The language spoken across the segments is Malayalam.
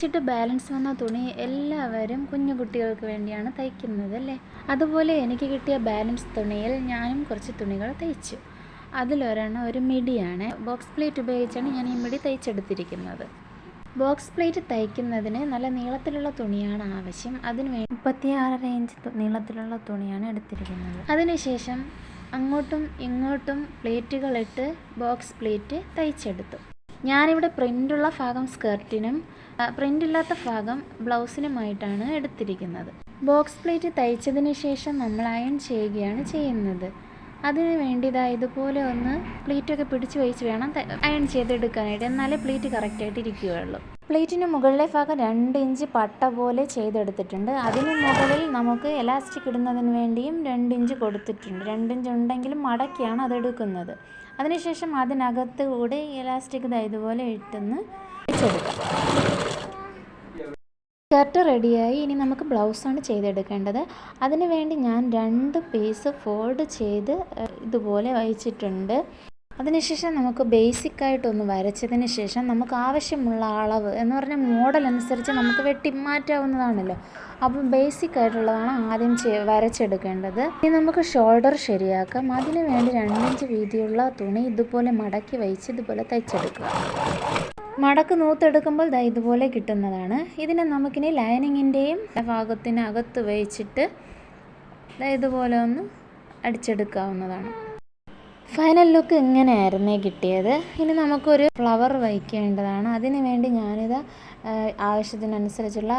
തയ്ച്ചിട്ട് ബാലൻസ് വന്ന തുണി എല്ലാവരും കുഞ്ഞു കുട്ടികൾക്ക് വേണ്ടിയാണ് തയ്ക്കുന്നത് അല്ലേ? അതുപോലെ എനിക്ക് കിട്ടിയ ബാലൻസ് തുണിയിൽ ഞാനും കുറച്ച് തുണികൾ തയ്ച്ചു. അതിലൊരെണ്ണം ഒരു മിഡിയാണ്. ബോക്സ് പ്ലേറ്റ് ഉപയോഗിച്ചാണ് ഞാൻ ഈ മിഡി തയ്ച്ചെടുത്തിരിക്കുന്നത്. ബോക്സ് പ്ലേറ്റ് തയ്ക്കുന്നതിന് നല്ല നീളത്തിലുള്ള തുണിയാണ് ആവശ്യം. അതിന് 36 ഇഞ്ച് നീളത്തിലുള്ള തുണിയാണ് എടുത്തിരിക്കുന്നത്. അതിനുശേഷം അങ്ങോട്ടും ഇങ്ങോട്ടും പ്ലേറ്റുകളിട്ട് ബോക്സ് പ്ലേറ്റ് തയ്ച്ചെടുത്തു. ഞാനിവിടെ പ്രിൻ്റുള്ള ഭാഗം സ്കർട്ടിനും പ്രിൻ്റില്ലാത്ത ഭാഗം ബ്ലൗസിനുമായിട്ടാണ് എടുത്തിരിക്കുന്നത്. ബോക്സ് പ്ലേറ്റ് തയ്ച്ചതിന് ശേഷം നമ്മൾ അയൺ ചെയ്യുകയാണ് ചെയ്യുന്നത്. അതിന് വേണ്ടി ഇതുപോലെ ഒന്ന് പ്ലേറ്റൊക്കെ പിടിച്ച് വെച്ച് വേണം അയൺ ചെയ്തെടുക്കാനായിട്ട്, എന്നാലേ പ്ലേറ്റ് കറക്റ്റായിട്ട് ഇരിക്കുകയുള്ളൂ. പ്ലേറ്റിന് മുകളിലെ ഭാഗം 2 ഇഞ്ച് പട്ട പോലെ ചെയ്തെടുത്തിട്ടുണ്ട്. അതിന് മുകളിൽ നമുക്ക് എലാസ്റ്റിക് ഇടുന്നതിന് വേണ്ടിയും 2 ഇഞ്ച് കൊടുത്തിട്ടുണ്ട്. 2 ഇഞ്ച് ഉണ്ടെങ്കിലും മടക്കിയാണ് അതെടുക്കുന്നത്. അതിനുശേഷം അതിനകത്ത് കൂടെ എലാസ്റ്റിക് ഇതുപോലെ ഇട്ടെന്ന് വെച്ചെടുക്കാം. സ്കർട്ട് റെഡിയായി. ഇനി നമുക്ക് ബ്ലൗസാണ് ചെയ്തെടുക്കേണ്ടത്. അതിനു വേണ്ടി ഞാൻ 2 പീസ് ഫോൾഡ് ചെയ്ത് ഇതുപോലെ വെച്ചിട്ടുണ്ട്. അതിനുശേഷം നമുക്ക് ബേസിക്കായിട്ടൊന്ന് വരച്ചതിന് ശേഷം നമുക്ക് ആവശ്യമുള്ള അളവ് എന്ന് പറഞ്ഞാൽ മോഡൽ അനുസരിച്ച് നമുക്ക് വെട്ടി മാറ്റാവുന്നതാണല്ലോ. അപ്പം ബേസിക്കായിട്ടുള്ളതാണ് ആദ്യം വരച്ചെടുക്കേണ്ടത്. ഇനി നമുക്ക് ഷോൾഡർ ശരിയാക്കാം. അതിന് വേണ്ടി 2 ഇഞ്ച് വീതിയുള്ള തുണി ഇതുപോലെ മടക്കി വെച്ച് ഇതുപോലെ തയ്ച്ചെടുക്കുക. മടക്ക് നൂത്തെടുക്കുമ്പോൾ ഇതുപോലെ കിട്ടുന്നതാണ്. ഇതിനെ നമുക്കിനി ലൈനിങ്ങിൻ്റെയും ഭാഗത്തിനകത്ത് വെച്ചിട്ട് ഇതുപോലെ ഒന്ന് അടിച്ചെടുക്കാവുന്നതാണ്. ഫൈനൽ ലുക്ക് ഇങ്ങനെയായിരുന്നേ കിട്ടിയത്. ഇനി നമുക്കൊരു ഫ്ലവർ വയ്ക്കേണ്ടതാണ്. അതിന് വേണ്ടി ഞാനിത് ആവശ്യത്തിനനുസരിച്ചുള്ള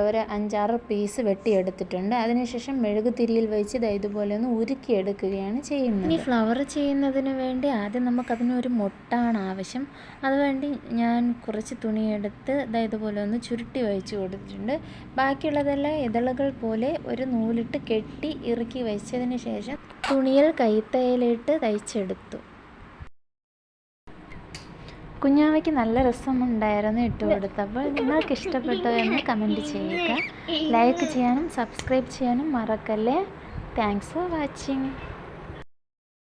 ഒരു 5-6 പീസ് വെട്ടിയെടുത്തിട്ടുണ്ട്. അതിനുശേഷം മെഴുകുതിരിയിൽ വെച്ച് ഇതുപോലെ ഒന്ന് ഉരുക്കിയെടുക്കുകയാണ് ചെയ്യുന്നത്. ഇനി ഫ്ലവർ ചെയ്യുന്നതിന് വേണ്ടി ആദ്യം നമുക്കതിനൊരു മൊട്ടാണ് ആവശ്യം. അതുവേണ്ടി ഞാൻ കുറച്ച് തുണിയെടുത്ത് ഇതുപോലെ ഒന്ന് ചുരുട്ടി വെച്ച് കൊടുത്തിട്ടുണ്ട്. ബാക്കിയുള്ളതെല്ലാം ഇതളുകൾ പോലെ ഒരു നൂലിട്ട് കെട്ടി ഇറുക്കി വെച്ചതിന് ശേഷം തുണിയിൽ കൈത്തയ്യലിട്ട് തയ്ച്ചെടുത്തു. കുഞ്ഞാവയ്ക്ക് നല്ല രസമുണ്ടായിരുന്നു ഇട്ട് കൊടുത്തപ്പോൾ. നിങ്ങൾക്ക് ഇഷ്ടപ്പെട്ടോ എന്ന് കമൻറ്റ് ചെയ്യുക. ലൈക്ക് ചെയ്യാനും സബ്സ്ക്രൈബ് ചെയ്യാനും മറക്കല്ലേ. Thanks for watching.